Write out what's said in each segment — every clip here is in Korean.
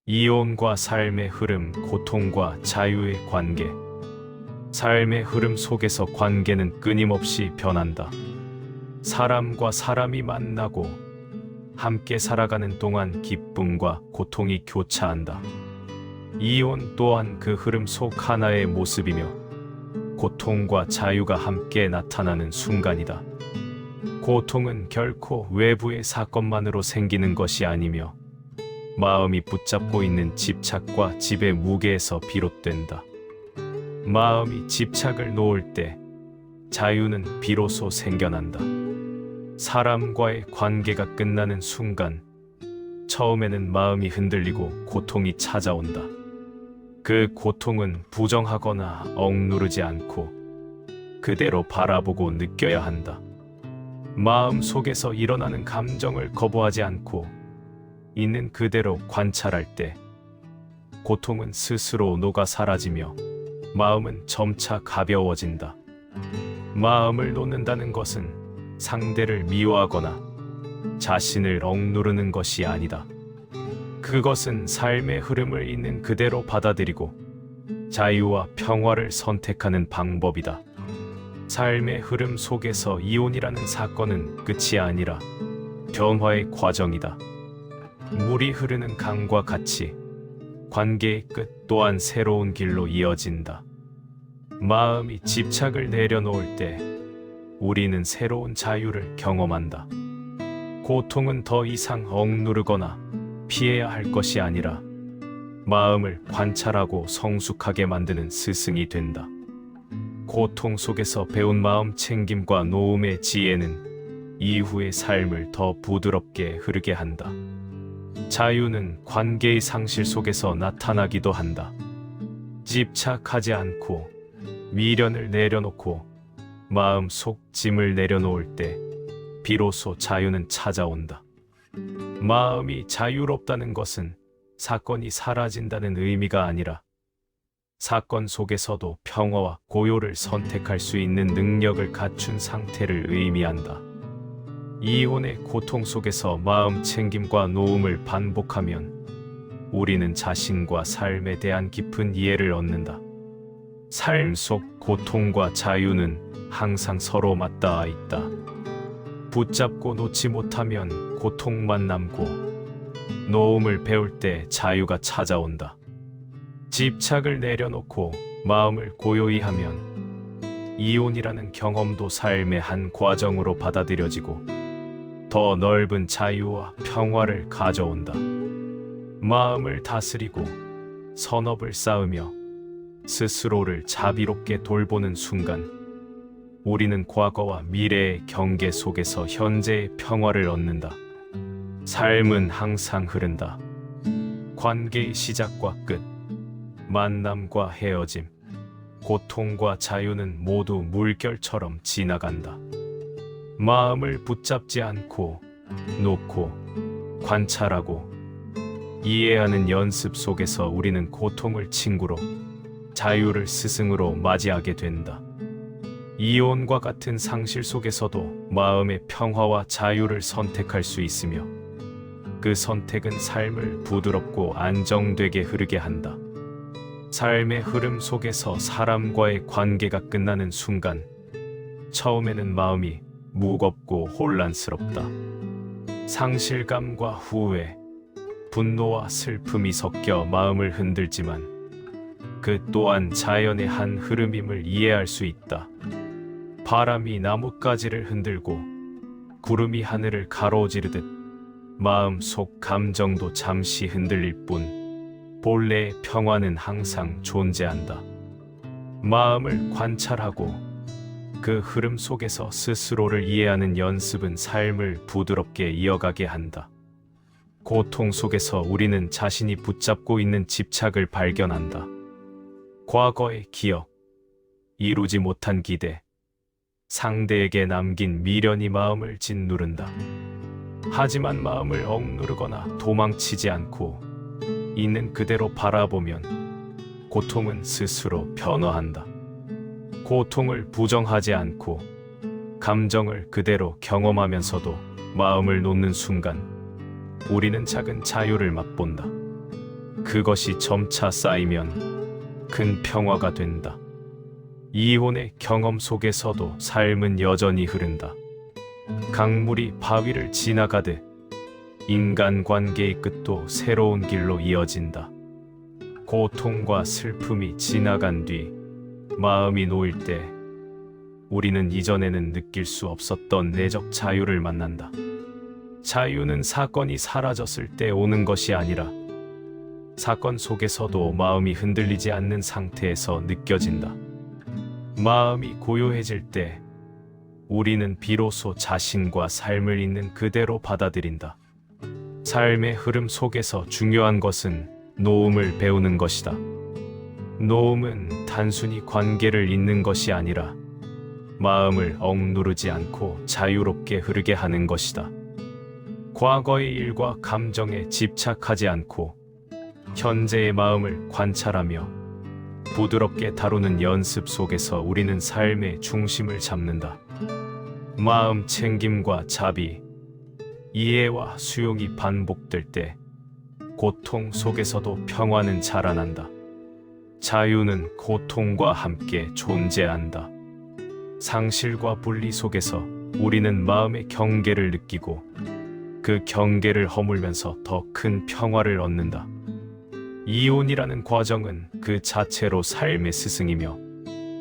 이혼과 삶의 흐름, 고통과 자유의 관계. 삶의 흐름 속에서 관계는 끊임없이 변한다. 사람과 사람이 만나고 함께 살아가는 동안 기쁨과 고통이 교차한다. 이혼 또한 그 흐름 속 하나의 모습이며 고통과 자유가 함께 나타나는 순간이다. 고통은 결코 외부의 사건만으로 생기는 것이 아니며 마음이 붙잡고 있는 집착과 집의 무게에서 비롯된다. 마음이 집착을 놓을 때 자유는 비로소 생겨난다. 사람과의 관계가 끝나는 순간 처음에는 마음이 흔들리고 고통이 찾아온다. 그 고통은 부정하거나 억누르지 않고 그대로 바라보고 느껴야 한다. 마음 속에서 일어나는 감정을 거부하지 않고 있는 그대로 관찰할 때 고통은 스스로 녹아 사라지며 마음은 점차 가벼워진다. 마음을 놓는다는 것은 상대를 미워하거나 자신을 억누르는 것이 아니다. 그것은 삶의 흐름을 있는 그대로 받아들이고 자유와 평화를 선택하는 방법이다. 삶의 흐름 속에서 이혼이라는 사건은 끝이 아니라 변화의 과정이다. 물이 흐르는 강과 같이 관계의 끝 또한 새로운 길로 이어진다. 마음이 집착을 내려놓을 때 우리는 새로운 자유를 경험한다. 고통은 더 이상 억누르거나 피해야 할 것이 아니라 마음을 관찰하고 성숙하게 만드는 스승이 된다. 고통 속에서 배운 마음 챙김과 놓음의 지혜는 이후의 삶을 더 부드럽게 흐르게 한다. 자유는 관계의 상실 속에서 나타나기도 한다. 집착하지 않고 미련을 내려놓고 마음 속 짐을 내려놓을 때 비로소 자유는 찾아온다. 마음이 자유롭다는 것은 사건이 사라진다는 의미가 아니라 사건 속에서도 평화와 고요를 선택할 수 있는 능력을 갖춘 상태를 의미한다. 이혼의 고통 속에서 마음 챙김과 놓음을 반복하면 우리는 자신과 삶에 대한 깊은 이해를 얻는다. 삶 속 고통과 자유는 항상 서로 맞닿아 있다. 붙잡고 놓지 못하면 고통만 남고 놓음을 배울 때 자유가 찾아온다. 집착을 내려놓고 마음을 고요히 하면 이혼이라는 경험도 삶의 한 과정으로 받아들여지고 더 넓은 자유와 평화를 가져온다. 마음을 다스리고 선업을 쌓으며 스스로를 자비롭게 돌보는 순간 우리는 과거와 미래의 경계 속에서 현재의 평화를 얻는다. 삶은 항상 흐른다. 관계의 시작과 끝, 만남과 헤어짐, 고통과 자유는 모두 물결처럼 지나간다. 마음을 붙잡지 않고 놓고 관찰하고 이해하는 연습 속에서 우리는 고통을 친구로 자유를 스승으로 맞이하게 된다. 이혼과 같은 상실 속에서도 마음의 평화와 자유를 선택할 수 있으며 그 선택은 삶을 부드럽고 안정되게 흐르게 한다. 삶의 흐름 속에서 사람과의 관계가 끝나는 순간 처음에는 마음이 무겁고 혼란스럽다. 상실감과 후회, 분노와 슬픔이 섞여 마음을 흔들지만 그 또한 자연의 한 흐름임을 이해할 수 있다. 바람이 나뭇가지를 흔들고 구름이 하늘을 가로지르듯 마음 속 감정도 잠시 흔들릴 뿐 본래의 평화는 항상 존재한다. 마음을 관찰하고 그 흐름 속에서 스스로를 이해하는 연습은 삶을 부드럽게 이어가게 한다. 고통 속에서 우리는 자신이 붙잡고 있는 집착을 발견한다. 과거의 기억, 이루지 못한 기대, 상대에게 남긴 미련이 마음을 짓누른다. 하지만 마음을 억누르거나 도망치지 않고 있는 그대로 바라보면 고통은 스스로 변화한다. 고통을 부정하지 않고 감정을 그대로 경험하면서도 마음을 놓는 순간 우리는 작은 자유를 맛본다. 그것이 점차 쌓이면 큰 평화가 된다. 이혼의 경험 속에서도 삶은 여전히 흐른다. 강물이 바위를 지나가듯 인간관계의 끝도 새로운 길로 이어진다. 고통과 슬픔이 지나간 뒤 마음이 놓일 때 우리는 이전에는 느낄 수 없었던 내적 자유를 만난다. 자유는 사건이 사라졌을 때 오는 것이 아니라 사건 속에서도 마음이 흔들리지 않는 상태에서 느껴진다. 마음이 고요해질 때 우리는 비로소 자신과 삶을 있는 그대로 받아들인다. 삶의 흐름 속에서 중요한 것은 놓음을 배우는 것이다. 놓음은 단순히 관계를 잇는 것이 아니라 마음을 억누르지 않고 자유롭게 흐르게 하는 것이다. 과거의 일과 감정에 집착하지 않고 현재의 마음을 관찰하며 부드럽게 다루는 연습 속에서 우리는 삶의 중심을 잡는다. 마음 챙김과 자비, 이해와 수용이 반복될 때 고통 속에서도 평화는 자라난다. 자유는 고통과 함께 존재한다. 상실과 분리 속에서 우리는 마음의 경계를 느끼고 그 경계를 허물면서 더 큰 평화를 얻는다. 이혼이라는 과정은 그 자체로 삶의 스승이며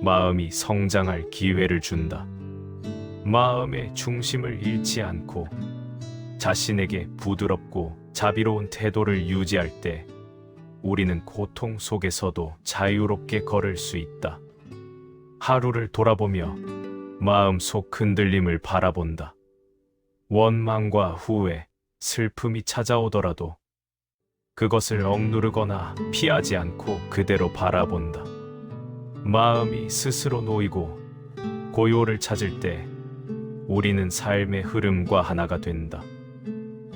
마음이 성장할 기회를 준다. 마음의 중심을 잃지 않고 자신에게 부드럽고 자비로운 태도를 유지할 때 우리는 고통 속에서도 자유롭게 걸을 수 있다. 하루를 돌아보며 마음속 흔들림을 바라본다. 원망과 후회, 슬픔이 찾아오더라도 그것을 억누르거나 피하지 않고 그대로 바라본다. 마음이 스스로 놓이고 고요를 찾을 때 우리는 삶의 흐름과 하나가 된다.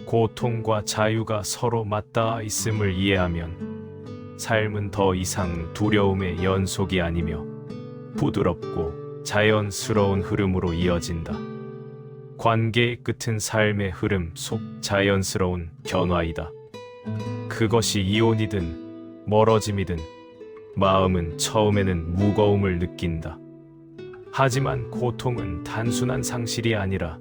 고통과 자유가 서로 맞닿아 있음을 이해하면 삶은 더 이상 두려움의 연속이 아니며 부드럽고 자연스러운 흐름으로 이어진다. 관계의 끝은 삶의 흐름 속 자연스러운 변화이다. 그것이 이혼이든 멀어짐이든 마음은 처음에는 무거움을 느낀다. 하지만 고통은 단순한 상실이 아니라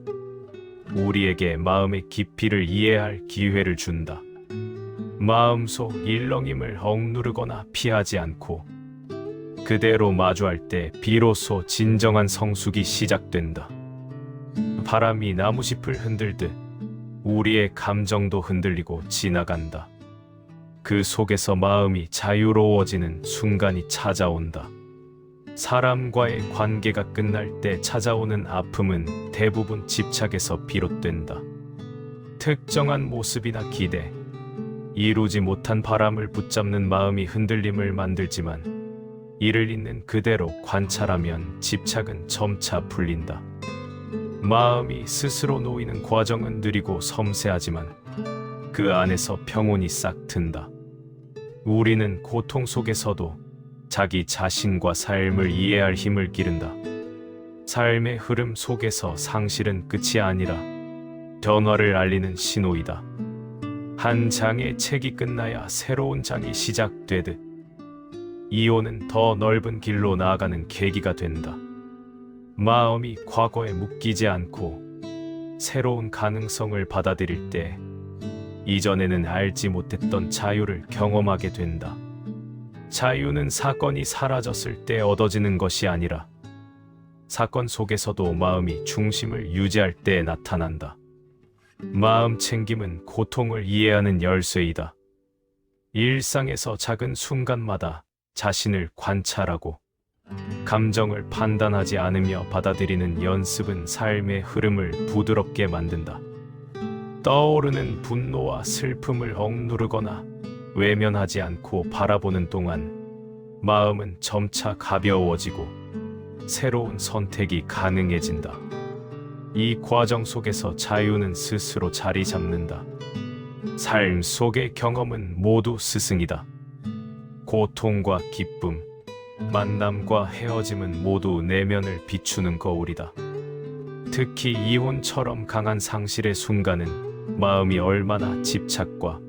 우리에게 마음의 깊이를 이해할 기회를 준다. 마음속 일렁임을 억누르거나 피하지 않고 그대로 마주할 때 비로소 진정한 성숙이 시작된다. 바람이 나무잎을 흔들듯 우리의 감정도 흔들리고 지나간다. 그 속에서 마음이 자유로워지는 순간이 찾아온다. 사람과의 관계가 끝날 때 찾아오는 아픔은 대부분 집착에서 비롯된다. 특정한 모습이나 기대, 이루지 못한 바람을 붙잡는 마음이 흔들림을 만들지만 이를 있는 그대로 관찰하면 집착은 점차 풀린다. 마음이 스스로 놓이는 과정은 느리고 섬세하지만 그 안에서 평온이 싹 튼다. 우리는 고통 속에서도 자기 자신과 삶을 이해할 힘을 기른다. 삶의 흐름 속에서 상실은 끝이 아니라 변화를 알리는 신호이다. 한 장의 책이 끝나야 새로운 장이 시작되듯 이혼은 더 넓은 길로 나아가는 계기가 된다. 마음이 과거에 묶이지 않고 새로운 가능성을 받아들일 때 이전에는 알지 못했던 자유를 경험하게 된다. 자유는 사건이 사라졌을 때 얻어지는 것이 아니라 사건 속에서도 마음이 중심을 유지할 때 나타난다. 마음 챙김은 고통을 이해하는 열쇠이다. 일상에서 작은 순간마다 자신을 관찰하고 감정을 판단하지 않으며 받아들이는 연습은 삶의 흐름을 부드럽게 만든다. 떠오르는 분노와 슬픔을 억누르거나 외면하지 않고 바라보는 동안 마음은 점차 가벼워지고 새로운 선택이 가능해진다. 이 과정 속에서 자유는 스스로 자리 잡는다. 삶 속의 경험은 모두 스승이다. 고통과 기쁨, 만남과 헤어짐은 모두 내면을 비추는 거울이다. 특히 이혼처럼 강한 상실의 순간은 마음이 얼마나 집착과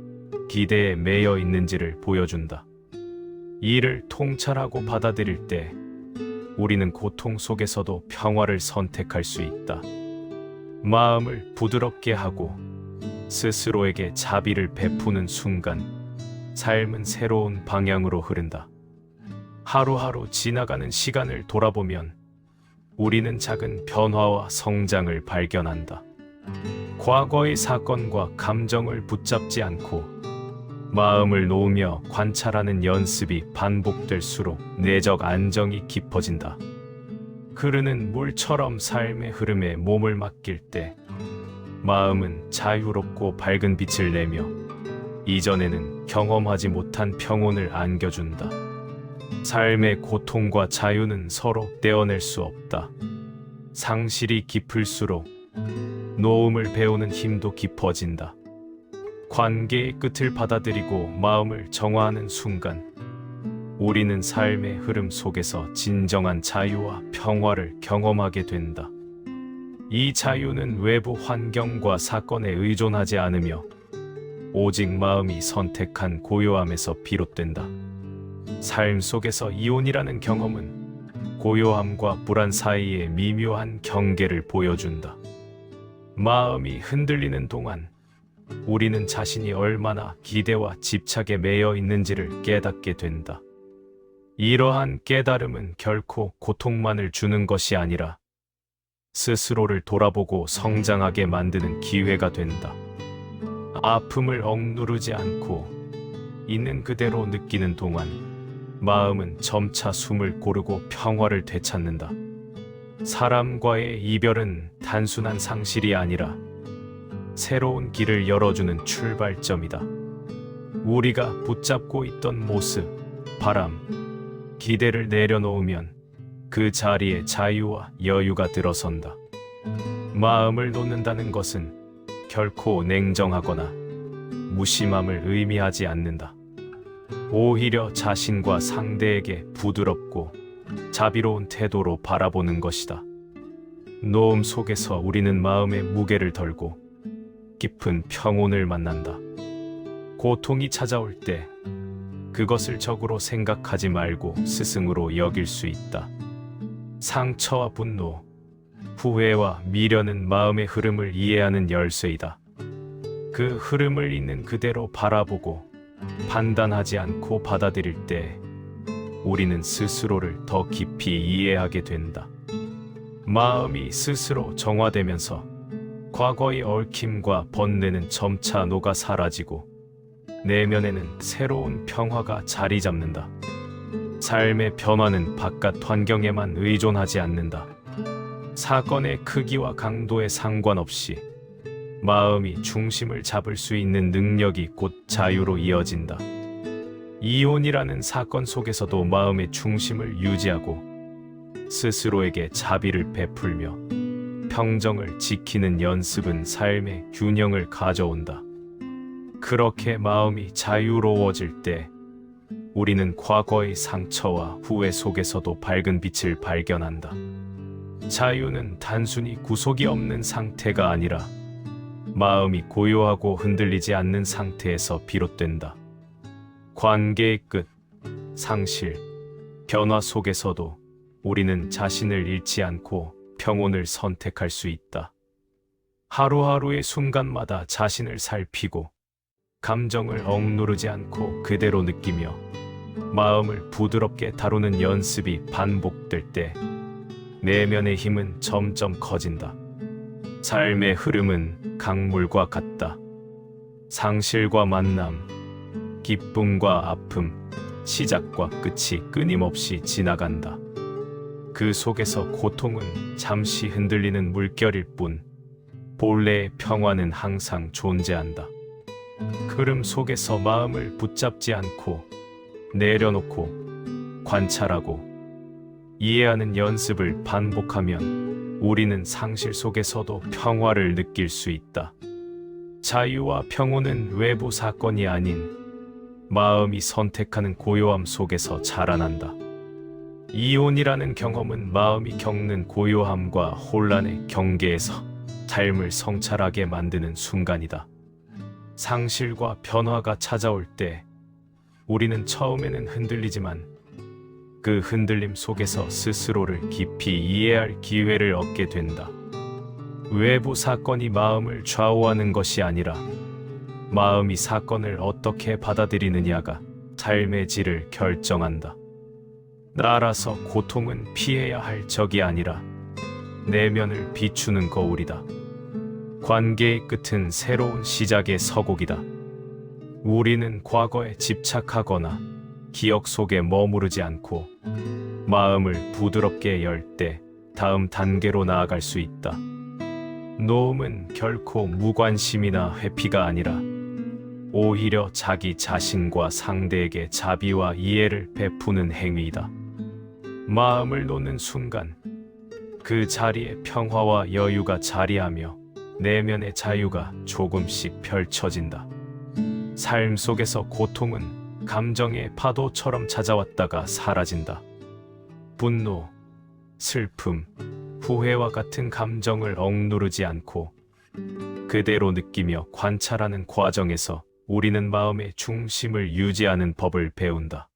기대에 매여 있는지를 보여준다. 이를 통찰하고 받아들일 때 우리는 고통 속에서도 평화를 선택할 수 있다. 마음을 부드럽게 하고 스스로에게 자비를 베푸는 순간 삶은 새로운 방향으로 흐른다. 하루하루 지나가는 시간을 돌아보면 우리는 작은 변화와 성장을 발견한다. 과거의 사건과 감정을 붙잡지 않고 마음을 놓으며 관찰하는 연습이 반복될수록 내적 안정이 깊어진다. 흐르는 물처럼 삶의 흐름에 몸을 맡길 때 마음은 자유롭고 밝은 빛을 내며 이전에는 경험하지 못한 평온을 안겨준다. 삶의 고통과 자유는 서로 떼어낼 수 없다. 상실이 깊을수록 노움을 배우는 힘도 깊어진다. 관계의 끝을 받아들이고 마음을 정화하는 순간 우리는 삶의 흐름 속에서 진정한 자유와 평화를 경험하게 된다. 이 자유는 외부 환경과 사건에 의존하지 않으며 오직 마음이 선택한 고요함에서 비롯된다. 삶 속에서 이혼이라는 경험은 고요함과 불안 사이의 미묘한 경계를 보여준다. 마음이 흔들리는 동안 우리는 자신이 얼마나 기대와 집착에 매여 있는지를 깨닫게 된다. 이러한 깨달음은 결코 고통만을 주는 것이 아니라 스스로를 돌아보고 성장하게 만드는 기회가 된다. 아픔을 억누르지 않고 있는 그대로 느끼는 동안 마음은 점차 숨을 고르고 평화를 되찾는다. 사람과의 이별은 단순한 상실이 아니라 새로운 길을 열어주는 출발점이다. 우리가 붙잡고 있던 모습, 바람, 기대를 내려놓으면 그 자리에 자유와 여유가 들어선다. 마음을 놓는다는 것은 결코 냉정하거나 무심함을 의미하지 않는다. 오히려 자신과 상대에게 부드럽고 자비로운 태도로 바라보는 것이다. 노음 속에서 우리는 마음의 무게를 덜고 깊은 평온을 만난다. 고통이 찾아올 때 그것을 적으로 생각하지 말고 스승으로 여길 수 있다. 상처와 분노, 후회와 미련은 마음의 흐름을 이해하는 열쇠이다. 그 흐름을 있는 그대로 바라보고 판단하지 않고 받아들일 때 우리는 스스로를 더 깊이 이해하게 된다. 마음이 스스로 정화되면서 과거의 얽힘과 번뇌는 점차 녹아 사라지고 내면에는 새로운 평화가 자리 잡는다. 삶의 변화는 바깥 환경에만 의존하지 않는다. 사건의 크기와 강도에 상관없이 마음이 중심을 잡을 수 있는 능력이 곧 자유로 이어진다. 이혼이라는 사건 속에서도 마음의 중심을 유지하고 스스로에게 자비를 베풀며 평정을 지키는 연습은 삶의 균형을 가져온다. 그렇게 마음이 자유로워질 때 우리는 과거의 상처와 후회 속에서도 밝은 빛을 발견한다. 자유는 단순히 구속이 없는 상태가 아니라 마음이 고요하고 흔들리지 않는 상태에서 비롯된다. 관계의 끝, 상실, 변화 속에서도 우리는 자신을 잃지 않고 평온을 선택할 수 있다. 하루하루의 순간마다 자신을 살피고 감정을 억누르지 않고 그대로 느끼며 마음을 부드럽게 다루는 연습이 반복될 때 내면의 힘은 점점 커진다. 삶의 흐름은 강물과 같다. 상실과 만남, 기쁨과 아픔, 시작과 끝이 끊임없이 지나간다. 그 속에서 고통은 잠시 흔들리는 물결일 뿐 본래의 평화는 항상 존재한다. 흐름 속에서 마음을 붙잡지 않고 내려놓고 관찰하고 이해하는 연습을 반복하면 우리는 상실 속에서도 평화를 느낄 수 있다. 자유와 평온은 외부 사건이 아닌 마음이 선택하는 고요함 속에서 자라난다. 이혼이라는 경험은 마음이 겪는 고요함과 혼란의 경계에서 삶을 성찰하게 만드는 순간이다. 상실과 변화가 찾아올 때 우리는 처음에는 흔들리지만 그 흔들림 속에서 스스로를 깊이 이해할 기회를 얻게 된다. 외부 사건이 마음을 좌우하는 것이 아니라 마음이 사건을 어떻게 받아들이느냐가 삶의 질을 결정한다. 따라서 고통은 피해야 할 적이 아니라 내면을 비추는 거울이다. 관계의 끝은 새로운 시작의 서곡이다. 우리는 과거에 집착하거나 기억 속에 머무르지 않고 마음을 부드럽게 열 때 다음 단계로 나아갈 수 있다. 노음은 결코 무관심이나 회피가 아니라 오히려 자기 자신과 상대에게 자비와 이해를 베푸는 행위이다. 마음을 놓는 순간 그 자리에 평화와 여유가 자리하며 내면의 자유가 조금씩 펼쳐진다. 삶 속에서 고통은 감정의 파도처럼 찾아왔다가 사라진다. 분노, 슬픔, 후회와 같은 감정을 억누르지 않고 그대로 느끼며 관찰하는 과정에서 우리는 마음의 중심을 유지하는 법을 배운다.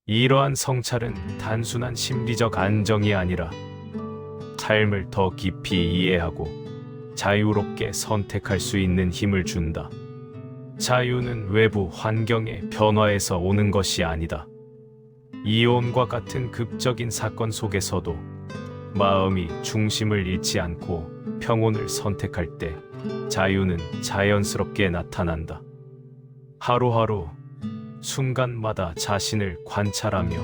이러한 성찰은 단순한 심리적 안정이 아니라 삶을 더 깊이 이해하고 자유롭게 선택할 수 있는 힘을 준다. 자유는 외부 환경의 변화에서 오는 것이 아니다. 이혼과 같은 극적인 사건 속에서도 마음이 중심을 잃지 않고 평온을 선택할 때 자유는 자연스럽게 나타난다. 하루하루 순간마다 자신을 관찰하며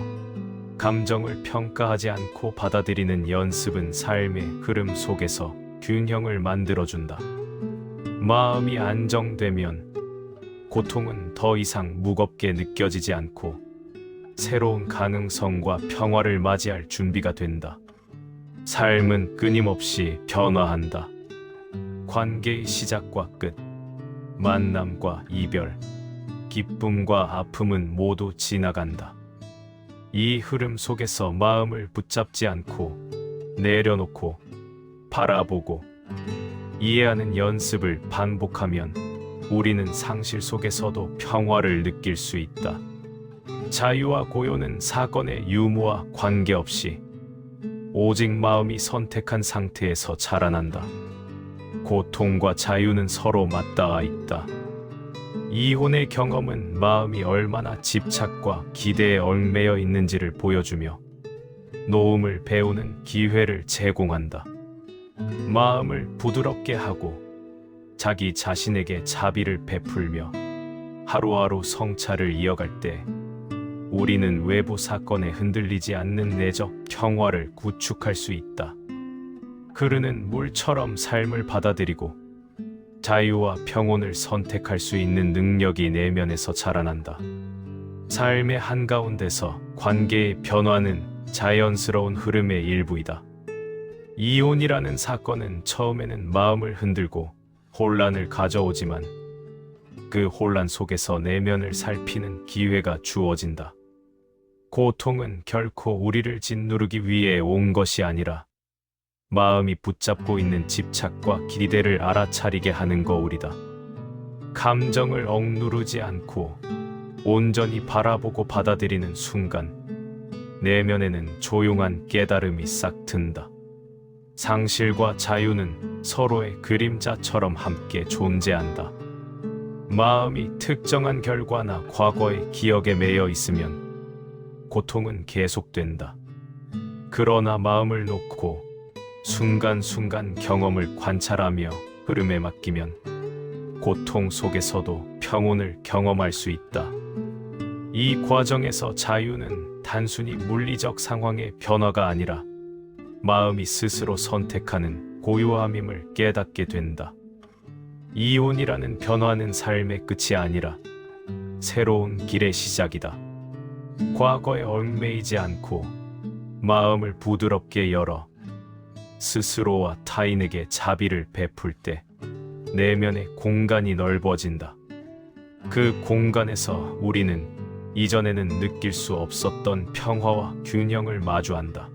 감정을 평가하지 않고 받아들이는 연습은 삶의 흐름 속에서 균형을 만들어준다. 마음이 안정되면 고통은 더 이상 무겁게 느껴지지 않고 새로운 가능성과 평화를 맞이할 준비가 된다. 삶은 끊임없이 변화한다. 관계의 시작과 끝, 만남과 이별, 기쁨과 아픔은 모두 지나간다. 이 흐름 속에서 마음을 붙잡지 않고 내려놓고 바라보고 이해하는 연습을 반복하면 우리는 상실 속에서도 평화를 느낄 수 있다. 자유와 고요는 사건의 유무와 관계없이 오직 마음이 선택한 상태에서 자라난다. 고통과 자유는 서로 맞닿아 있다. 이혼의 경험은 마음이 얼마나 집착과 기대에 얽매여 있는지를 보여주며 노음을 배우는 기회를 제공한다. 마음을 부드럽게 하고 자기 자신에게 자비를 베풀며 하루하루 성찰을 이어갈 때 우리는 외부 사건에 흔들리지 않는 내적 평화를 구축할 수 있다. 흐르는 물처럼 삶을 받아들이고 자유와 평온을 선택할 수 있는 능력이 내면에서 자라난다. 삶의 한가운데서 관계의 변화는 자연스러운 흐름의 일부이다. 이혼이라는 사건은 처음에는 마음을 흔들고 혼란을 가져오지만 그 혼란 속에서 내면을 살피는 기회가 주어진다. 고통은 결코 우리를 짓누르기 위해 온 것이 아니라 마음이 붙잡고 있는 집착과 기대를 알아차리게 하는 거울이다. 감정을 억누르지 않고 온전히 바라보고 받아들이는 순간 내면에는 조용한 깨달음이 싹 튼다. 상실과 자유는 서로의 그림자처럼 함께 존재한다. 마음이 특정한 결과나 과거의 기억에 매여 있으면 고통은 계속된다. 그러나 마음을 놓고 순간순간 경험을 관찰하며 흐름에 맡기면 고통 속에서도 평온을 경험할 수 있다. 이 과정에서 자유는 단순히 물리적 상황의 변화가 아니라 마음이 스스로 선택하는 고요함임을 깨닫게 된다. 이혼이라는 변화는 삶의 끝이 아니라 새로운 길의 시작이다. 과거에 얽매이지 않고 마음을 부드럽게 열어 스스로와 타인에게 자비를 베풀 때 내면의 공간이 넓어진다. 그 공간에서 우리는 이전에는 느낄 수 없었던 평화와 균형을 마주한다.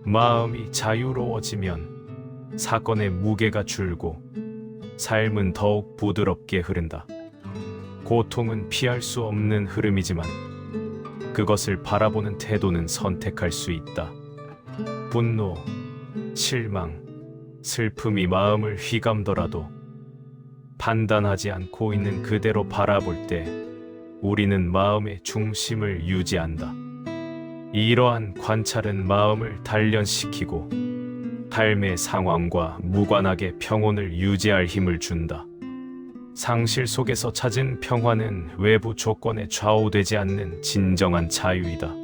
마음이 자유로워지면 사건의 무게가 줄고 삶은 더욱 부드럽게 흐른다. 고통은 피할 수 없는 흐름이지만 그것을 바라보는 태도는 선택할 수 있다. 분노, 실망, 슬픔이 마음을 휘감더라도 판단하지 않고 있는 그대로 바라볼 때 우리는 마음의 중심을 유지한다. 이러한 관찰은 마음을 단련시키고 삶의 상황과 무관하게 평온을 유지할 힘을 준다. 상실 속에서 찾은 평화는 외부 조건에 좌우되지 않는 진정한 자유이다.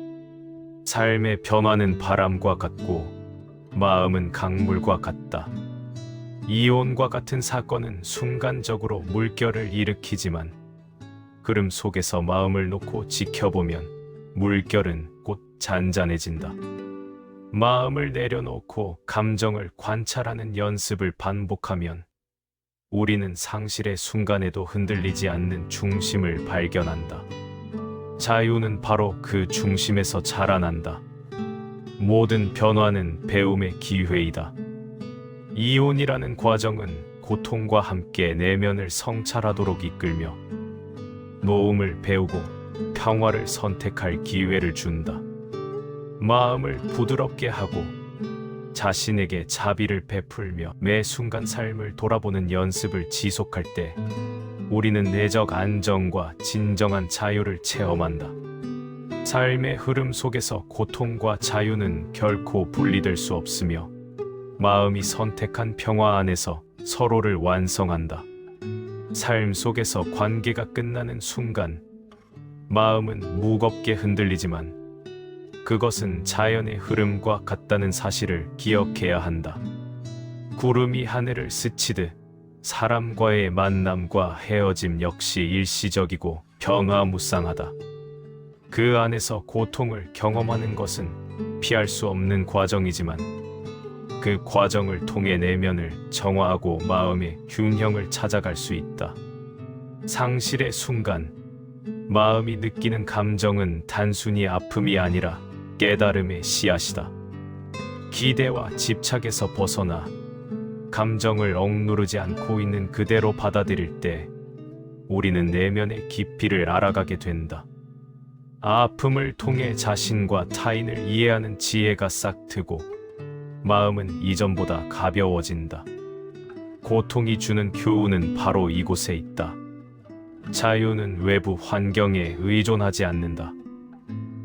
삶의 변화는 바람과 같고 마음은 강물과 같다. 이온과 같은 사건은 순간적으로 물결을 일으키지만 흐름 속에서 마음을 놓고 지켜보면 물결은 곧 잔잔해진다. 마음을 내려놓고 감정을 관찰하는 연습을 반복하면 우리는 상실의 순간에도 흔들리지 않는 중심을 발견한다. 자유는 바로 그 중심에서 자라난다. 모든 변화는 배움의 기회이다. 이혼이라는 과정은 고통과 함께 내면을 성찰하도록 이끌며 노움을 배우고 평화를 선택할 기회를 준다. 마음을 부드럽게 하고 자신에게 자비를 베풀며 매 순간 삶을 돌아보는 연습을 지속할 때 우리는 내적 안정과 진정한 자유를 체험한다. 삶의 흐름 속에서 고통과 자유는 결코 분리될 수 없으며 마음이 선택한 평화 안에서 서로를 완성한다. 삶 속에서 관계가 끝나는 순간 마음은 무겁게 흔들리지만 그것은 자연의 흐름과 같다는 사실을 기억해야 한다. 구름이 하늘을 스치듯 사람과의 만남과 헤어짐 역시 일시적이고 변화무쌍하다. 그 안에서 고통을 경험하는 것은 피할 수 없는 과정이지만 그 과정을 통해 내면을 정화하고 마음의 균형을 찾아갈 수 있다. 상실의 순간 마음이 느끼는 감정은 단순히 아픔이 아니라 깨달음의 씨앗이다. 기대와 집착에서 벗어나 감정을 억누르지 않고 있는 그대로 받아들일 때 우리는 내면의 깊이를 알아가게 된다. 아픔을 통해 자신과 타인을 이해하는 지혜가 싹트고 마음은 이전보다 가벼워진다. 고통이 주는 교훈은 바로 이곳에 있다. 자유는 외부 환경에 의존하지 않는다.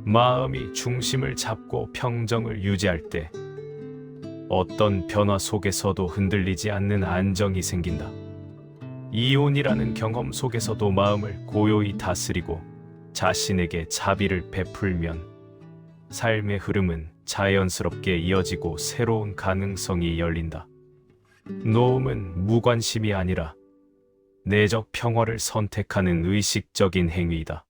마음이 중심을 잡고 평정을 유지할 때 어떤 변화 속에서도 흔들리지 않는 안정이 생긴다. 이혼이라는 경험 속에서도 마음을 고요히 다스리고 자신에게 자비를 베풀면 삶의 흐름은 자연스럽게 이어지고 새로운 가능성이 열린다. 노움은 무관심이 아니라 내적 평화를 선택하는 의식적인 행위이다.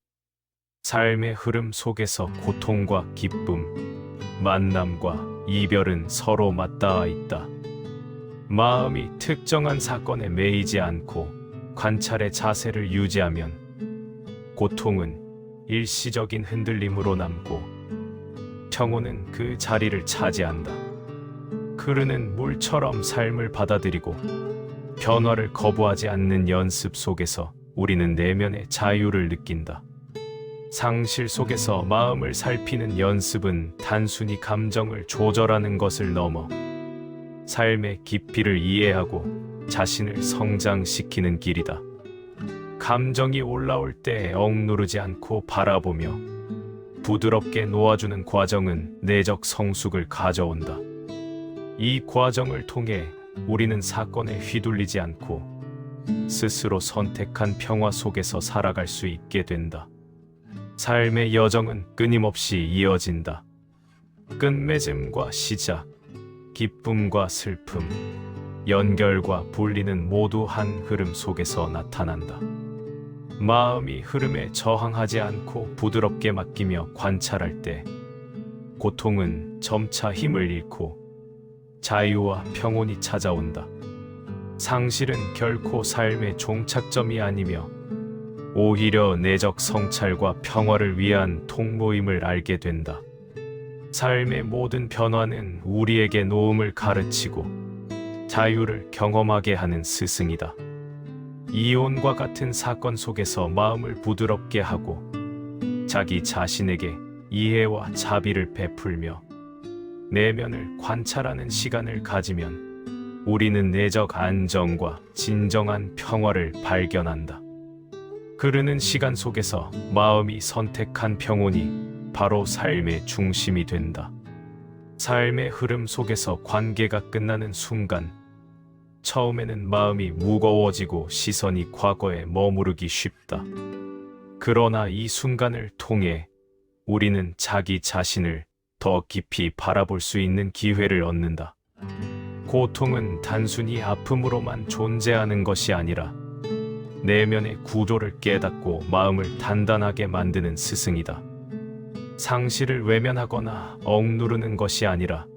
삶의 흐름 속에서 고통과 기쁨, 만남과 이별은 서로 맞닿아 있다. 마음이 특정한 사건에 매이지 않고 관찰의 자세를 유지하면 고통은 일시적인 흔들림으로 남고 평온은 그 자리를 차지한다. 흐르는 물처럼 삶을 받아들이고 변화를 거부하지 않는 연습 속에서 우리는 내면의 자유를 느낀다. 상실 속에서 마음을 살피는 연습은 단순히 감정을 조절하는 것을 넘어 삶의 깊이를 이해하고 자신을 성장시키는 길이다. 감정이 올라올 때 억누르지 않고 바라보며 부드럽게 놓아주는 과정은 내적 성숙을 가져온다. 이 과정을 통해 우리는 사건에 휘둘리지 않고 스스로 선택한 평화 속에서 살아갈 수 있게 된다. 삶의 여정은 끊임없이 이어진다. 끝맺음과 시작, 기쁨과 슬픔, 연결과 분리는 모두 한 흐름 속에서 나타난다. 마음이 흐름에 저항하지 않고 부드럽게 맡기며 관찰할 때 고통은 점차 힘을 잃고 자유와 평온이 찾아온다. 상실은 결코 삶의 종착점이 아니며 오히려 내적 성찰과 평화를 위한 통로임을 알게 된다. 삶의 모든 변화는 우리에게 노움을 가르치고 자유를 경험하게 하는 스승이다. 이혼과 같은 사건 속에서 마음을 부드럽게 하고 자기 자신에게 이해와 자비를 베풀며 내면을 관찰하는 시간을 가지면 우리는 내적 안정과 진정한 평화를 발견한다. 흐르는 시간 속에서 마음이 선택한 평온이 바로 삶의 중심이 된다. 삶의 흐름 속에서 관계가 끝나는 순간, 처음에는 마음이 무거워지고 시선이 과거에 머무르기 쉽다. 그러나 이 순간을 통해 우리는 자기 자신을 더 깊이 바라볼 수 있는 기회를 얻는다. 고통은 단순히 아픔으로만 존재하는 것이 아니라 내면의 구조를 깨닫고 마음을 단단하게 만드는 스승이다. 상실을 외면하거나 억누르는 것이 아니라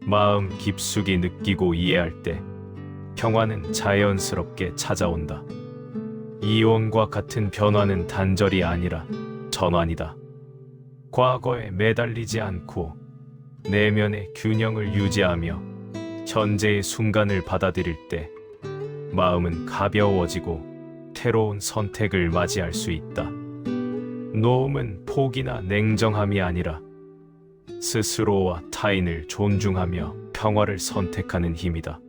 마음 깊숙이 느끼고 이해할 때 평화는 자연스럽게 찾아온다. 이혼과 같은 변화는 단절이 아니라 전환이다. 과거에 매달리지 않고 내면의 균형을 유지하며 현재의 순간을 받아들일 때 마음은 가벼워지고 새로운 선택을 맞이할 수 있다. 노움은 포기나 냉정함이 아니라 스스로와 타인을 존중하며 평화를 선택하는 힘이다.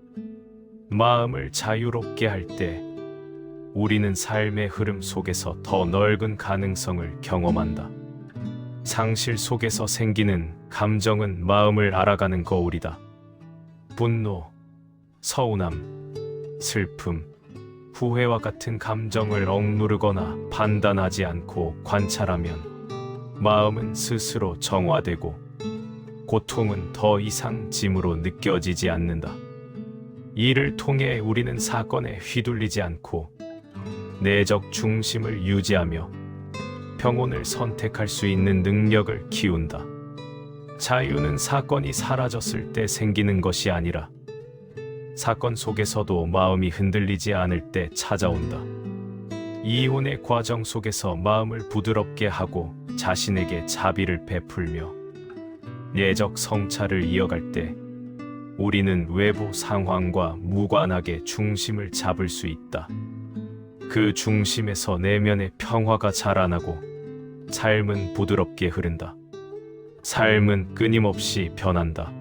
마음을 자유롭게 할 때 우리는 삶의 흐름 속에서 더 넓은 가능성을 경험한다. 상실 속에서 생기는 감정은 마음을 알아가는 거울이다. 분노, 서운함, 슬픔, 후회와 같은 감정을 억누르거나 판단하지 않고 관찰하면 마음은 스스로 정화되고 고통은 더 이상 짐으로 느껴지지 않는다. 이를 통해 우리는 사건에 휘둘리지 않고 내적 중심을 유지하며 평온을 선택할 수 있는 능력을 키운다. 자유는 사건이 사라졌을 때 생기는 것이 아니라 사건 속에서도 마음이 흔들리지 않을 때 찾아온다. 이혼의 과정 속에서 마음을 부드럽게 하고 자신에게 자비를 베풀며 내적 성찰을 이어갈 때 우리는 외부 상황과 무관하게 중심을 잡을 수 있다. 그 중심에서 내면의 평화가 자라나고 삶은 부드럽게 흐른다. 삶은 끊임없이 변한다.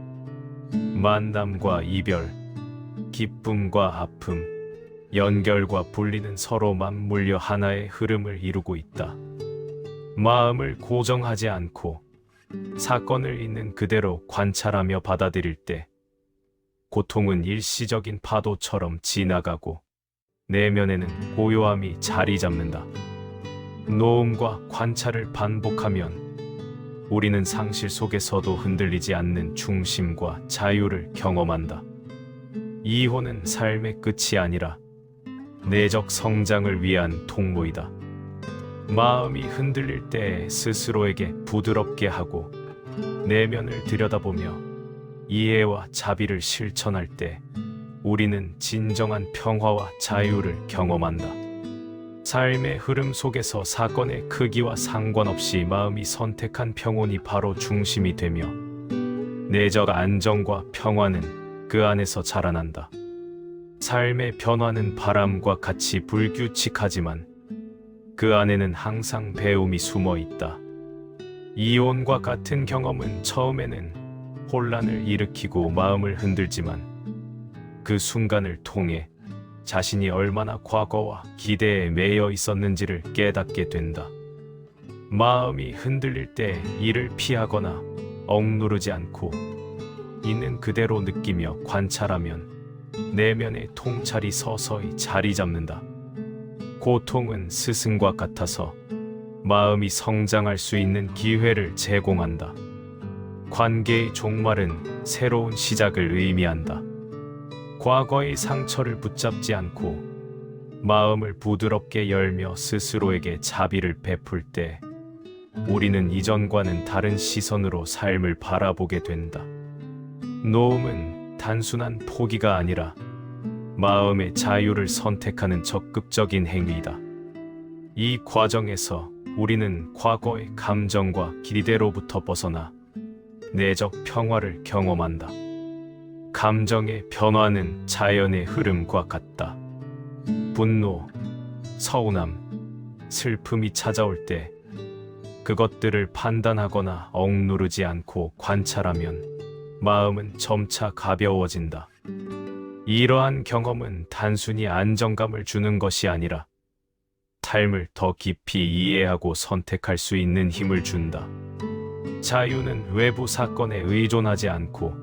만남과 이별, 기쁨과 아픔, 연결과 분리는 서로 맞물려 하나의 흐름을 이루고 있다. 마음을 고정하지 않고 사건을 있는 그대로 관찰하며 받아들일 때 고통은 일시적인 파도처럼 지나가고 내면에는 고요함이 자리 잡는다. 노음과 관찰을 반복하면 우리는 상실 속에서도 흔들리지 않는 중심과 자유를 경험한다. 이혼은 삶의 끝이 아니라 내적 성장을 위한 통로이다. 마음이 흔들릴 때 스스로에게 부드럽게 하고 내면을 들여다보며 이해와 자비를 실천할 때 우리는 진정한 평화와 자유를 경험한다. 삶의 흐름 속에서 사건의 크기와 상관없이 마음이 선택한 평온이 바로 중심이 되며 내적 안정과 평화는 그 안에서 자라난다. 삶의 변화는 바람과 같이 불규칙하지만 그 안에는 항상 배움이 숨어 있다. 이혼과 같은 경험은 처음에는 혼란을 일으키고 마음을 흔들지만 그 순간을 통해 자신이 얼마나 과거와 기대에 매여 있었는지를 깨닫게 된다. 마음이 흔들릴 때 이를 피하거나 억누르지 않고 있는 그대로 느끼며 관찰하면 내면의 통찰이 서서히 자리 잡는다. 고통은 스승과 같아서 마음이 성장할 수 있는 기회를 제공한다. 관계의 종말은 새로운 시작을 의미한다. 과거의 상처를 붙잡지 않고 마음을 부드럽게 열며 스스로에게 자비를 베풀 때 우리는 이전과는 다른 시선으로 삶을 바라보게 된다. 노움은 단순한 포기가 아니라 마음의 자유를 선택하는 적극적인 행위이다. 이 과정에서 우리는 과거의 감정과 기대로부터 벗어나 내적 평화를 경험한다. 감정의 변화는 자연의 흐름과 같다. 분노, 서운함, 슬픔이 찾아올 때 그것들을 판단하거나 억누르지 않고 관찰하면 마음은 점차 가벼워진다. 이러한 경험은 단순히 안정감을 주는 것이 아니라 삶을 더 깊이 이해하고 선택할 수 있는 힘을 준다. 자유는 외부 사건에 의존하지 않고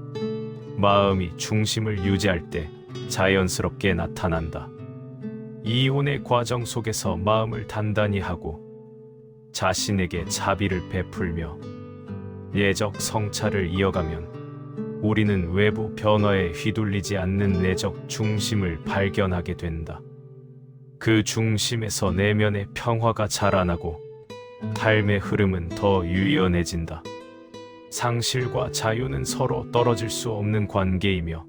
마음이 중심을 유지할 때 자연스럽게 나타난다. 이혼의 과정 속에서 마음을 단단히 하고 자신에게 자비를 베풀며 내적 성찰을 이어가면 우리는 외부 변화에 휘둘리지 않는 내적 중심을 발견하게 된다. 그 중심에서 내면의 평화가 자라나고 삶의 흐름은 더 유연해진다. 상실과 자유는 서로 떨어질 수 없는 관계이며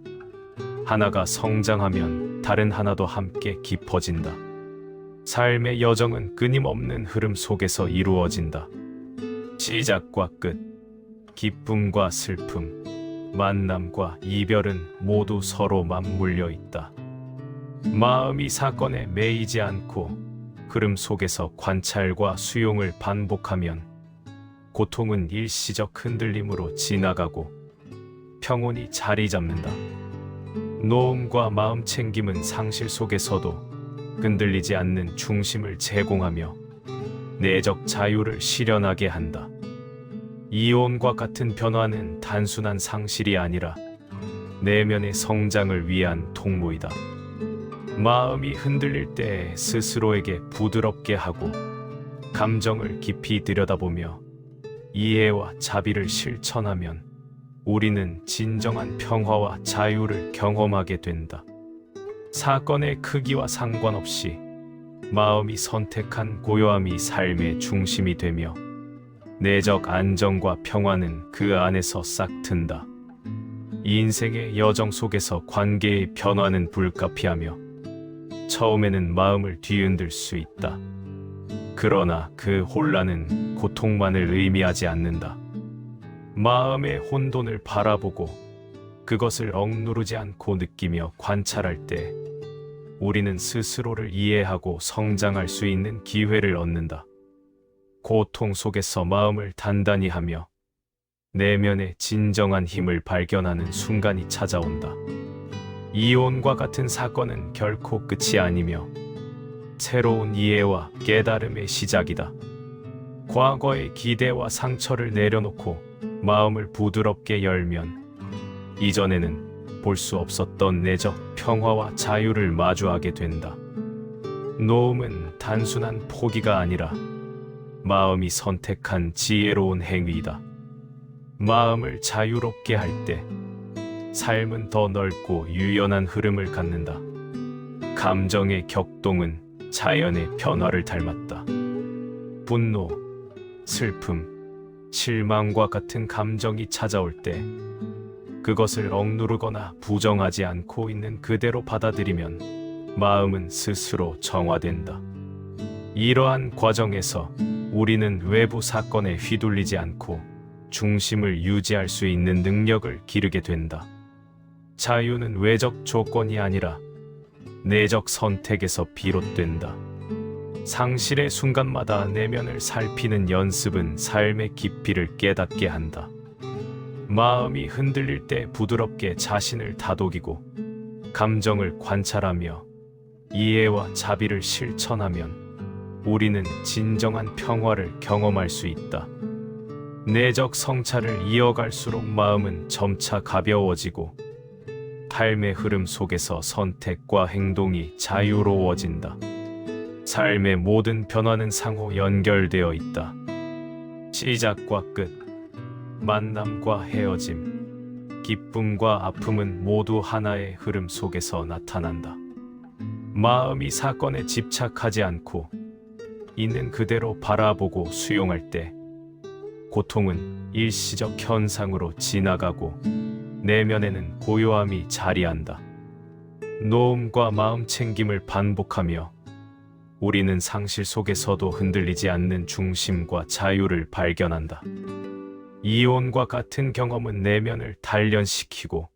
하나가 성장하면 다른 하나도 함께 깊어진다. 삶의 여정은 끊임없는 흐름 속에서 이루어진다. 시작과 끝, 기쁨과 슬픔, 만남과 이별은 모두 서로 맞물려 있다. 마음이 사건에 매이지 않고 흐름 속에서 관찰과 수용을 반복하면 고통은 일시적 흔들림으로 지나가고 평온이 자리 잡는다. 노음과 마음 챙김은 상실 속에서도 흔들리지 않는 중심을 제공하며 내적 자유를 실현하게 한다. 이혼과 같은 변화는 단순한 상실이 아니라 내면의 성장을 위한 통로이다. 마음이 흔들릴 때 스스로에게 부드럽게 하고 감정을 깊이 들여다보며 이해와 자비를 실천하면 우리는 진정한 평화와 자유를 경험하게 된다. 사건의 크기와 상관없이 마음이 선택한 고요함이 삶의 중심이 되며 내적 안정과 평화는 그 안에서 싹 튼다. 인생의 여정 속에서 관계의 변화는 불가피하며 처음에는 마음을 뒤흔들 수 있다. 그러나 그 혼란은 고통만을 의미하지 않는다. 마음의 혼돈을 바라보고 그것을 억누르지 않고 느끼며 관찰할 때 우리는 스스로를 이해하고 성장할 수 있는 기회를 얻는다. 고통 속에서 마음을 단단히 하며 내면의 진정한 힘을 발견하는 순간이 찾아온다. 이혼과 같은 사건은 결코 끝이 아니며 새로운 이해와 깨달음의 시작이다. 과거의 기대와 상처를 내려놓고 마음을 부드럽게 열면 이전에는 볼 수 없었던 내적 평화와 자유를 마주하게 된다. 노음은 단순한 포기가 아니라 마음이 선택한 지혜로운 행위이다. 마음을 자유롭게 할 때 삶은 더 넓고 유연한 흐름을 갖는다. 감정의 격동은 자연의 변화를 닮았다. 분노, 슬픔, 실망과 같은 감정이 찾아올 때 그것을 억누르거나 부정하지 않고 있는 그대로 받아들이면 마음은 스스로 정화된다. 이러한 과정에서 우리는 외부 사건에 휘둘리지 않고 중심을 유지할 수 있는 능력을 기르게 된다. 자유는 외적 조건이 아니라 내적 선택에서 비롯된다. 상실의 순간마다 내면을 살피는 연습은 삶의 깊이를 깨닫게 한다. 마음이 흔들릴 때 부드럽게 자신을 다독이고 감정을 관찰하며 이해와 자비를 실천하면 우리는 진정한 평화를 경험할 수 있다. 내적 성찰을 이어갈수록 마음은 점차 가벼워지고 삶의 흐름 속에서 선택과 행동이 자유로워진다. 삶의 모든 변화는 상호 연결되어 있다. 시작과 끝, 만남과 헤어짐, 기쁨과 아픔은 모두 하나의 흐름 속에서 나타난다. 마음이 사건에 집착하지 않고 있는 그대로 바라보고 수용할 때 고통은 일시적 현상으로 지나가고 내면에는 고요함이 자리한다. 노음과 마음 챙김을 반복하며 우리는 상실 속에서도 흔들리지 않는 중심과 자유를 발견한다. 이혼과 같은 경험은 내면을 단련시키고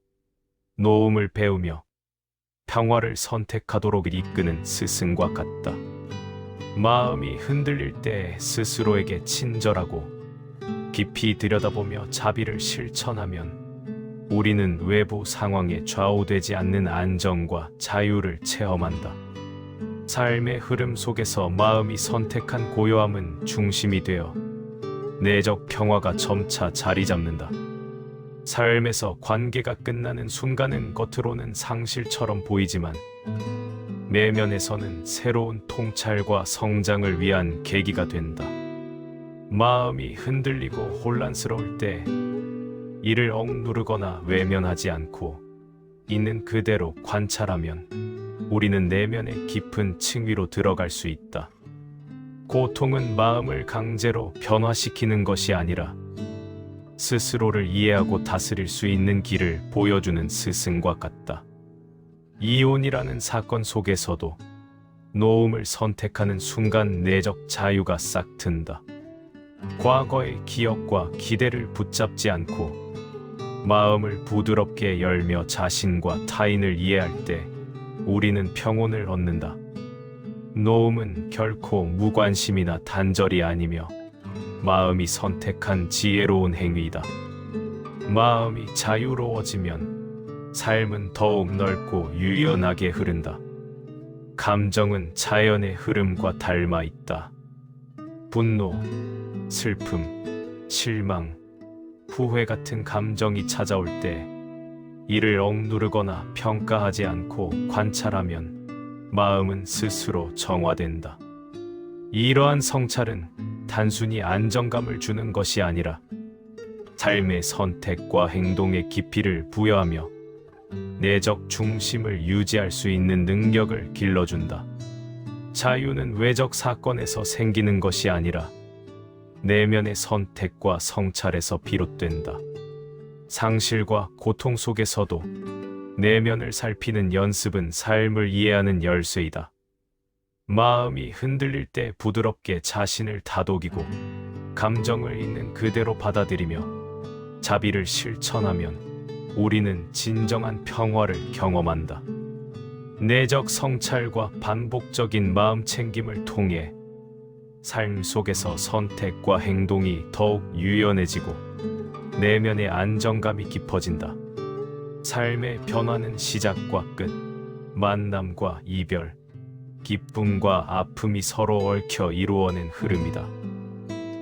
노움을 배우며 평화를 선택하도록 이끄는 스승과 같다. 마음이 흔들릴 때 스스로에게 친절하고 깊이 들여다보며 자비를 실천하면 우리는 외부 상황에 좌우되지 않는 안정과 자유를 체험한다. 삶의 흐름 속에서 마음이 선택한 고요함은 중심이 되어 내적 평화가 점차 자리 잡는다. 삶에서 관계가 끝나는 순간은 겉으로는 상실처럼 보이지만 내면에서는 새로운 통찰과 성장을 위한 계기가 된다. 마음이 흔들리고 혼란스러울 때 이를 억누르거나 외면하지 않고 있는 그대로 관찰하면 우리는 내면의 깊은 층위로 들어갈 수 있다. 고통은 마음을 강제로 변화시키는 것이 아니라 스스로를 이해하고 다스릴 수 있는 길을 보여주는 스승과 같다. 이혼이라는 사건 속에서도 노움을 선택하는 순간 내적 자유가 싹 튼다. 과거의 기억과 기대를 붙잡지 않고 마음을 부드럽게 열며 자신과 타인을 이해할 때 우리는 평온을 얻는다. 노움은 결코 무관심이나 단절이 아니며 마음이 선택한 지혜로운 행위이다. 마음이 자유로워지면 삶은 더욱 넓고 유연하게 흐른다. 감정은 자연의 흐름과 닮아 있다. 분노, 슬픔, 실망, 후회 같은 감정이 찾아올 때 이를 억누르거나 평가하지 않고 관찰하면 마음은 스스로 정화된다. 이러한 성찰은 단순히 안정감을 주는 것이 아니라 삶의 선택과 행동의 깊이를 부여하며 내적 중심을 유지할 수 있는 능력을 길러준다. 자유는 외적 사건에서 생기는 것이 아니라 내면의 선택과 성찰에서 비롯된다. 상실과 고통 속에서도 내면을 살피는 연습은 삶을 이해하는 열쇠이다. 마음이 흔들릴 때 부드럽게 자신을 다독이고 감정을 있는 그대로 받아들이며 자비를 실천하면 우리는 진정한 평화를 경험한다. 내적 성찰과 반복적인 마음 챙김을 통해 삶 속에서 선택과 행동이 더욱 유연해지고 내면의 안정감이 깊어진다. 삶의 변화는 시작과 끝, 만남과 이별, 기쁨과 아픔이 서로 얽혀 이루어낸 흐름이다.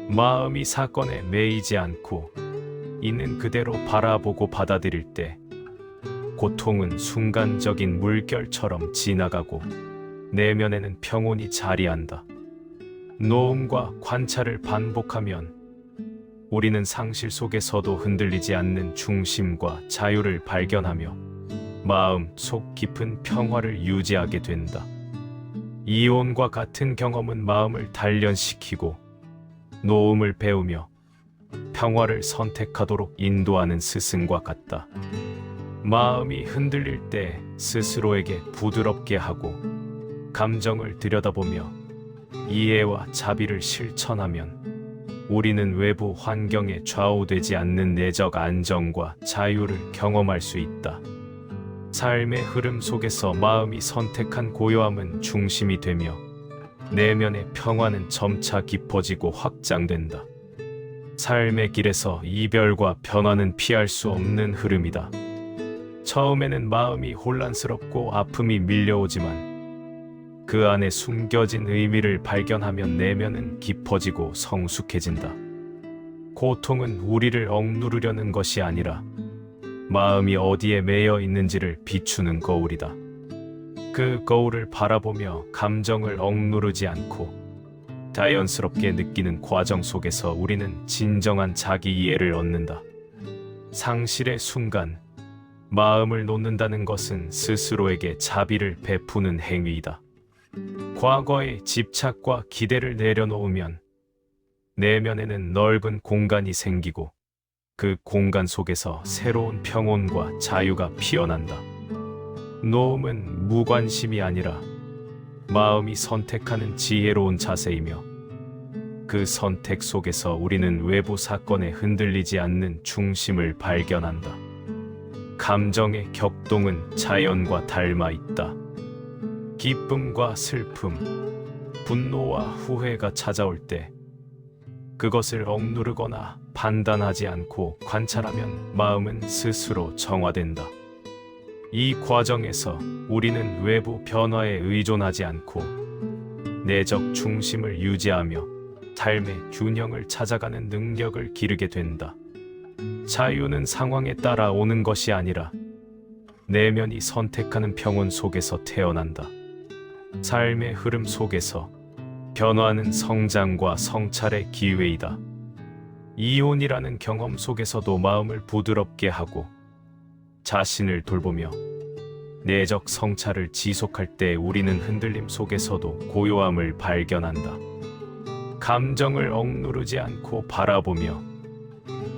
마음이 사건에 매이지 않고 있는 그대로 바라보고 받아들일 때 고통은 순간적인 물결처럼 지나가고 내면에는 평온이 자리한다. 노움과 관찰을 반복하면 우리는 상실 속에서도 흔들리지 않는 중심과 자유를 발견하며 마음 속 깊은 평화를 유지하게 된다. 이혼과 같은 경험은 마음을 단련시키고 노움을 배우며 평화를 선택하도록 인도하는 스승과 같다. 마음이 흔들릴 때 스스로에게 부드럽게 하고 감정을 들여다보며 이해와 자비를 실천하면 우리는 외부 환경에 좌우되지 않는 내적 안정과 자유를 경험할 수 있다. 삶의 흐름 속에서 마음이 선택한 고요함은 중심이 되며 내면의 평화는 점차 깊어지고 확장된다. 삶의 길에서 이별과 변화는 피할 수 없는 흐름이다. 처음에는 마음이 혼란스럽고 아픔이 밀려오지만 그 안에 숨겨진 의미를 발견하면 내면은 깊어지고 성숙해진다. 고통은 우리를 억누르려는 것이 아니라 마음이 어디에 매여 있는지를 비추는 거울이다. 그 거울을 바라보며 감정을 억누르지 않고 자연스럽게 느끼는 과정 속에서 우리는 진정한 자기 이해를 얻는다. 상실의 순간, 마음을 놓는다는 것은 스스로에게 자비를 베푸는 행위이다. 과거의 집착과 기대를 내려놓으면 내면에는 넓은 공간이 생기고 그 공간 속에서 새로운 평온과 자유가 피어난다. 노움은 무관심이 아니라 마음이 선택하는 지혜로운 자세이며 그 선택 속에서 우리는 외부 사건에 흔들리지 않는 중심을 발견한다. 감정의 격동은 자연과 닮아 있다. 기쁨과 슬픔, 분노와 후회가 찾아올 때 그것을 억누르거나 판단하지 않고 관찰하면 마음은 스스로 정화된다. 이 과정에서 우리는 외부 변화에 의존하지 않고 내적 중심을 유지하며 삶의 균형을 찾아가는 능력을 기르게 된다. 자유는 상황에 따라 오는 것이 아니라 내면이 선택하는 평온 속에서 태어난다. 삶의 흐름 속에서 변화는 성장과 성찰의 기회이다. 이혼이라는 경험 속에서도 마음을 부드럽게 하고 자신을 돌보며 내적 성찰을 지속할 때 우리는 흔들림 속에서도 고요함을 발견한다. 감정을 억누르지 않고 바라보며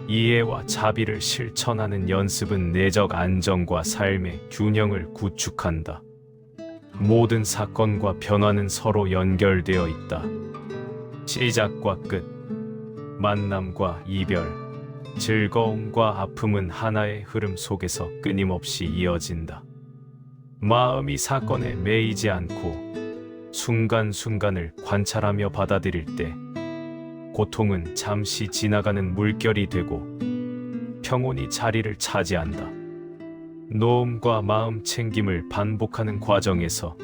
이해와 자비를 실천하는 연습은 내적 안정과 삶의 균형을 구축한다. 모든 사건과 변화는 서로 연결되어 있다. 시작과 끝, 만남과 이별, 즐거움과 아픔은 하나의 흐름 속에서 끊임없이 이어진다. 마음이 사건에 매이지 않고 순간순간을 관찰하며 받아들일 때 고통은 잠시 지나가는 물결이 되고 평온이 자리를 차지한다. 노음과 마음 챙김을 반복하는 과정에서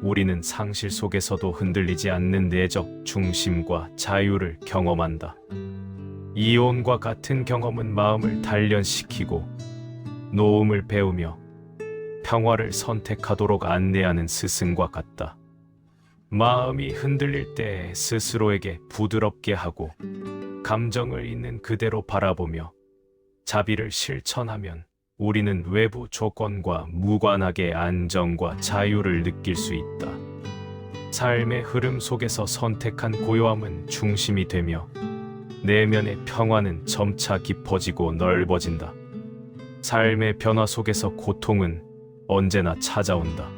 우리는 상실 속에서도 흔들리지 않는 내적 중심과 자유를 경험한다. 이혼과 같은 경험은 마음을 단련시키고 노음을 배우며 평화를 선택하도록 안내하는 스승과 같다. 마음이 흔들릴 때 스스로에게 부드럽게 하고 감정을 있는 그대로 바라보며 자비를 실천하면 우리는 외부 조건과 무관하게 안정과 자유를 느낄 수 있다. 삶의 흐름 속에서 선택한 고요함은 중심이 되며 내면의 평화는 점차 깊어지고 넓어진다. 삶의 변화 속에서 고통은 언제나 찾아온다.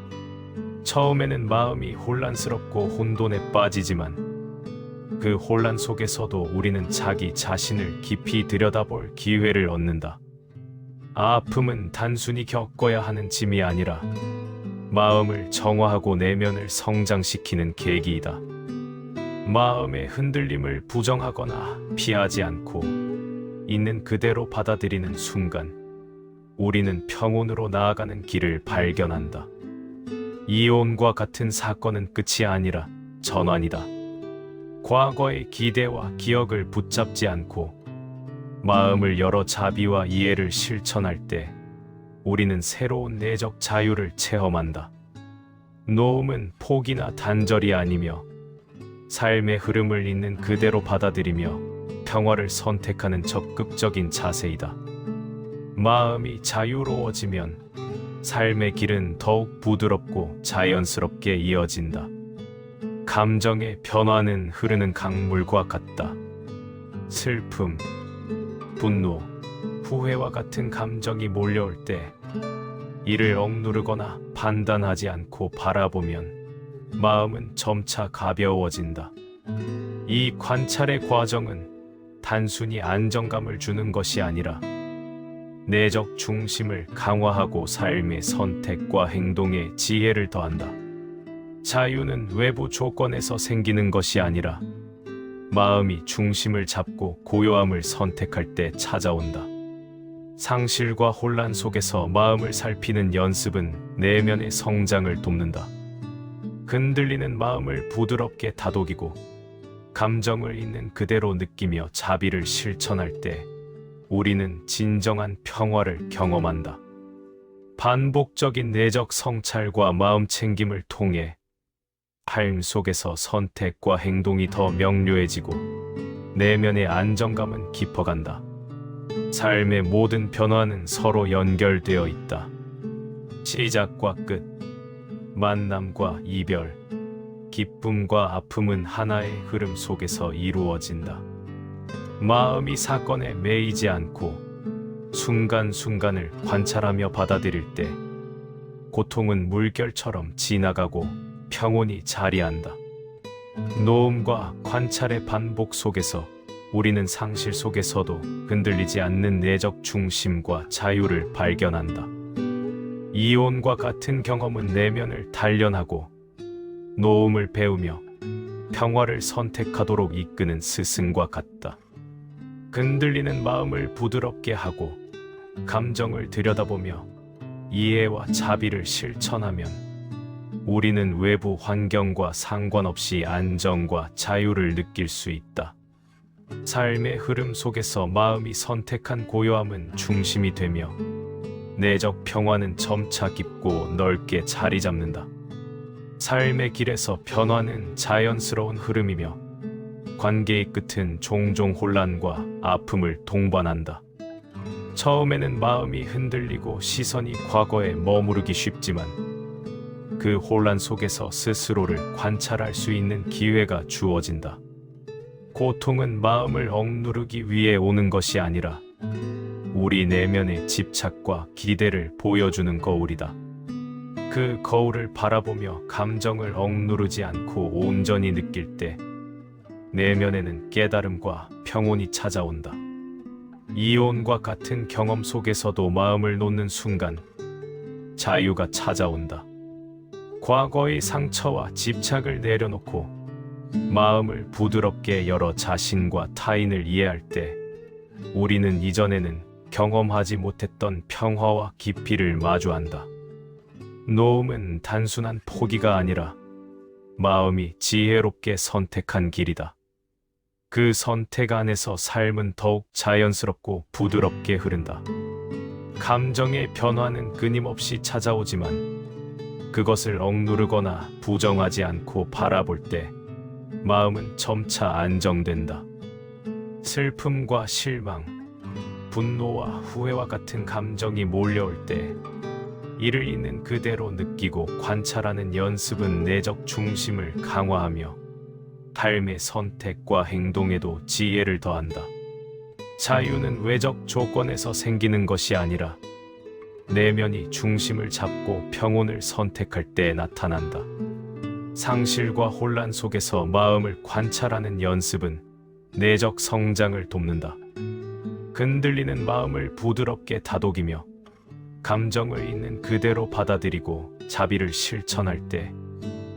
처음에는 마음이 혼란스럽고 혼돈에 빠지지만 그 혼란 속에서도 우리는 자기 자신을 깊이 들여다볼 기회를 얻는다. 아픔은 단순히 겪어야 하는 짐이 아니라 마음을 정화하고 내면을 성장시키는 계기이다. 마음의 흔들림을 부정하거나 피하지 않고 있는 그대로 받아들이는 순간 우리는 평온으로 나아가는 길을 발견한다. 이혼과 같은 사건은 끝이 아니라 전환이다. 과거의 기대와 기억을 붙잡지 않고 마음을 열어 자비와 이해를 실천할 때 우리는 새로운 내적 자유를 체험한다. 노음은 포기나 단절이 아니며 삶의 흐름을 있는 그대로 받아들이며 평화를 선택하는 적극적인 자세이다. 마음이 자유로워지면 삶의 길은 더욱 부드럽고 자연스럽게 이어진다. 감정의 변화는 흐르는 강물과 같다. 슬픔, 분노, 후회와 같은 감정이 몰려올 때 이를 억누르거나 판단하지 않고 바라보면 마음은 점차 가벼워진다. 이 관찰의 과정은 단순히 안정감을 주는 것이 아니라 내적 중심을 강화하고 삶의 선택과 행동에 지혜를 더한다. 자유는 외부 조건에서 생기는 것이 아니라 마음이 중심을 잡고 고요함을 선택할 때 찾아온다. 상실과 혼란 속에서 마음을 살피는 연습은 내면의 성장을 돕는다. 흔들리는 마음을 부드럽게 다독이고 감정을 있는 그대로 느끼며 자비를 실천할 때 우리는 진정한 평화를 경험한다. 반복적인 내적 성찰과 마음 챙김을 통해 삶 속에서 선택과 행동이 더 명료해지고 내면의 안정감은 깊어간다. 삶의 모든 변화는 서로 연결되어 있다. 시작과 끝, 만남과 이별, 기쁨과 아픔은 하나의 흐름 속에서 이루어진다. 마음이 사건에 매이지 않고 순간순간을 관찰하며 받아들일 때 고통은 물결처럼 지나가고 평온이 자리한다. 노음과 관찰의 반복 속에서 우리는 상실 속에서도 흔들리지 않는 내적 중심과 자유를 발견한다. 이온과 같은 경험은 내면을 단련하고 노음을 배우며 평화를 선택하도록 이끄는 스승과 같다. 흔들리는 마음을 부드럽게 하고 감정을 들여다보며 이해와 자비를 실천하면 우리는 외부 환경과 상관없이 안정과 자유를 느낄 수 있다. 삶의 흐름 속에서 마음이 선택한 고요함은 중심이 되며 내적 평화는 점차 깊고 넓게 자리 잡는다. 삶의 길에서 변화는 자연스러운 흐름이며 관계의 끝은 종종 혼란과 아픔을 동반한다. 처음에는 마음이 흔들리고 시선이 과거에 머무르기 쉽지만 그 혼란 속에서 스스로를 관찰할 수 있는 기회가 주어진다. 고통은 마음을 억누르기 위해 오는 것이 아니라 우리 내면의 집착과 기대를 보여주는 거울이다. 그 거울을 바라보며 감정을 억누르지 않고 온전히 느낄 때 내면에는 깨달음과 평온이 찾아온다. 이온과 같은 경험 속에서도 마음을 놓는 순간 자유가 찾아온다. 과거의 상처와 집착을 내려놓고 마음을 부드럽게 열어 자신과 타인을 이해할 때 우리는 이전에는 경험하지 못했던 평화와 깊이를 마주한다. 노음은 단순한 포기가 아니라 마음이 지혜롭게 선택한 길이다. 그 선택 안에서 삶은 더욱 자연스럽고 부드럽게 흐른다. 감정의 변화는 끊임없이 찾아오지만 그것을 억누르거나 부정하지 않고 바라볼 때 마음은 점차 안정된다. 슬픔과 실망, 분노와 후회와 같은 감정이 몰려올 때 이를 있는 그대로 느끼고 관찰하는 연습은 내적 중심을 강화하며 삶의 선택과 행동에도 지혜를 더한다. 자유는 외적 조건에서 생기는 것이 아니라 내면이 중심을 잡고 평온을 선택할 때 나타난다. 상실과 혼란 속에서 마음을 관찰하는 연습은 내적 성장을 돕는다. 흔들리는 마음을 부드럽게 다독이며 감정을 있는 그대로 받아들이고 자비를 실천할 때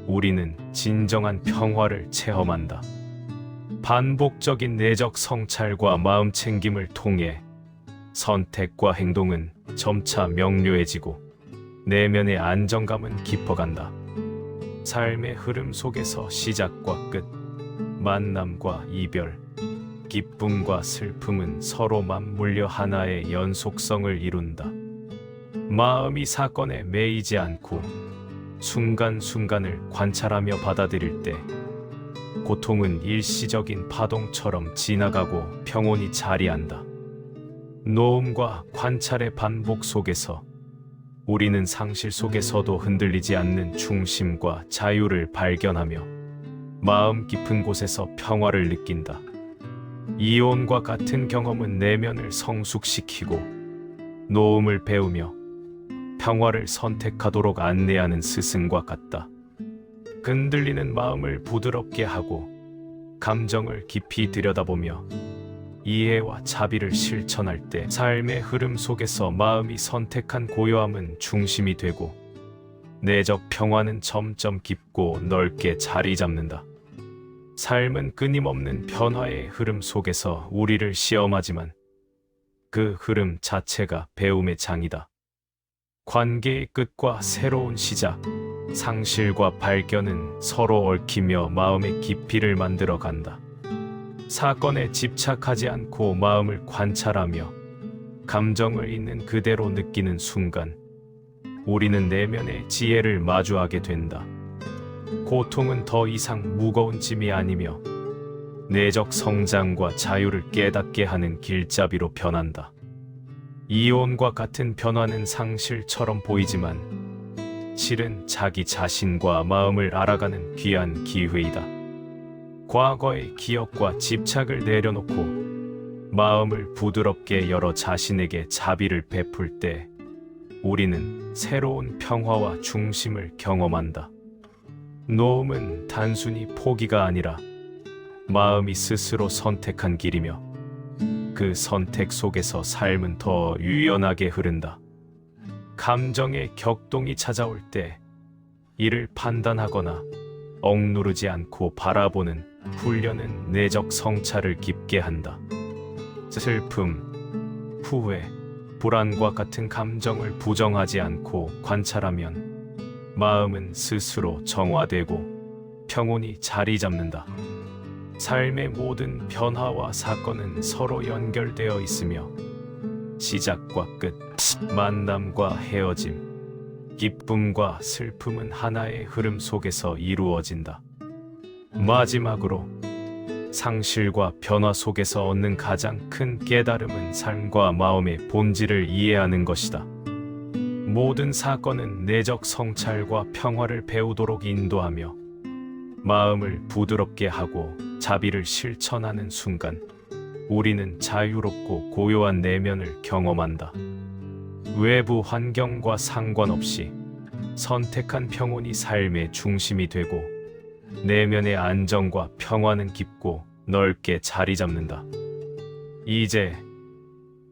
우리는 진정한 평화를 체험한다. 반복적인 내적 성찰과 마음 챙김을 통해 선택과 행동은 점차 명료해지고 내면의 안정감은 깊어간다. 삶의 흐름 속에서 시작과 끝, 만남과 이별, 기쁨과 슬픔은 서로 맞물려 하나의 연속성을 이룬다. 마음이 사건에 매이지 않고 순간순간을 관찰하며 받아들일 때 고통은 일시적인 파동처럼 지나가고 평온이 자리한다. 노음과 관찰의 반복 속에서 우리는 상실 속에서도 흔들리지 않는 중심과 자유를 발견하며 마음 깊은 곳에서 평화를 느낀다. 이온과 같은 경험은 내면을 성숙시키고 노음을 배우며 평화를 선택하도록 안내하는 스승과 같다. 흔들리는 마음을 부드럽게 하고 감정을 깊이 들여다보며 이해와 자비를 실천할 때 삶의 흐름 속에서 마음이 선택한 고요함은 중심이 되고 내적 평화는 점점 깊고 넓게 자리 잡는다. 삶은 끊임없는 변화의 흐름 속에서 우리를 시험하지만 그 흐름 자체가 배움의 장이다. 관계의 끝과 새로운 시작, 상실과 발견은 서로 얽히며 마음의 깊이를 만들어 간다. 사건에 집착하지 않고 마음을 관찰하며 감정을 있는 그대로 느끼는 순간 우리는 내면의 지혜를 마주하게 된다. 고통은 더 이상 무거운 짐이 아니며 내적 성장과 자유를 깨닫게 하는 길잡이로 변한다. 이온과 같은 변화는 상실처럼 보이지만 실은 자기 자신과 마음을 알아가는 귀한 기회이다. 과거의 기억과 집착을 내려놓고 마음을 부드럽게 열어 자신에게 자비를 베풀 때 우리는 새로운 평화와 중심을 경험한다. 노음은 단순히 포기가 아니라 마음이 스스로 선택한 길이며 그 선택 속에서 삶은 더 유연하게 흐른다. 감정의 격동이 찾아올 때 이를 판단하거나 억누르지 않고 바라보는 훈련은 내적 성찰을 깊게 한다. 슬픔, 후회, 불안과 같은 감정을 부정하지 않고 관찰하면 마음은 스스로 정화되고 평온이 자리 잡는다. 삶의 모든 변화와 사건은 서로 연결되어 있으며 시작과 끝, 만남과 헤어짐, 기쁨과 슬픔은 하나의 흐름 속에서 이루어진다. 마지막으로 상실과 변화 속에서 얻는 가장 큰 깨달음은 삶과 마음의 본질을 이해하는 것이다. 모든 사건은 내적 성찰과 평화를 배우도록 인도하며 마음을 부드럽게 하고 자비를 실천하는 순간 우리는 자유롭고 고요한 내면을 경험한다. 외부 환경과 상관없이 선택한 평온이 삶의 중심이 되고 내면의 안정과 평화는 깊고 넓게 자리 잡는다. 이제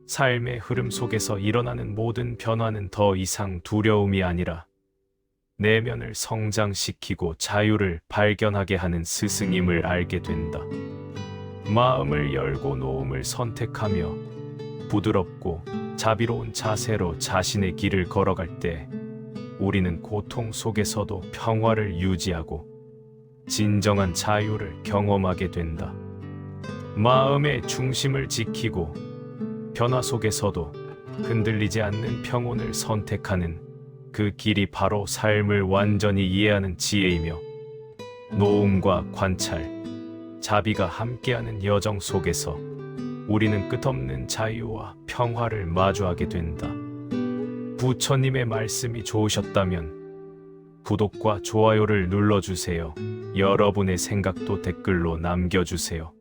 삶의 흐름 속에서 일어나는 모든 변화는 더 이상 두려움이 아니라 내면을 성장시키고 자유를 발견하게 하는 스승임을 알게 된다. 마음을 열고 놓음을 선택하며 부드럽고 자비로운 자세로 자신의 길을 걸어갈 때 우리는 고통 속에서도 평화를 유지하고 진정한 자유를 경험하게 된다. 마음의 중심을 지키고 변화 속에서도 흔들리지 않는 평온을 선택하는 그 길이 바로 삶을 완전히 이해하는 지혜이며 노음과 관찰, 자비가 함께하는 여정 속에서 우리는 끝없는 자유와 평화를 마주하게 된다. 부처님의 말씀이 좋으셨다면 구독과 좋아요를 눌러주세요. 여러분의 생각도 댓글로 남겨주세요.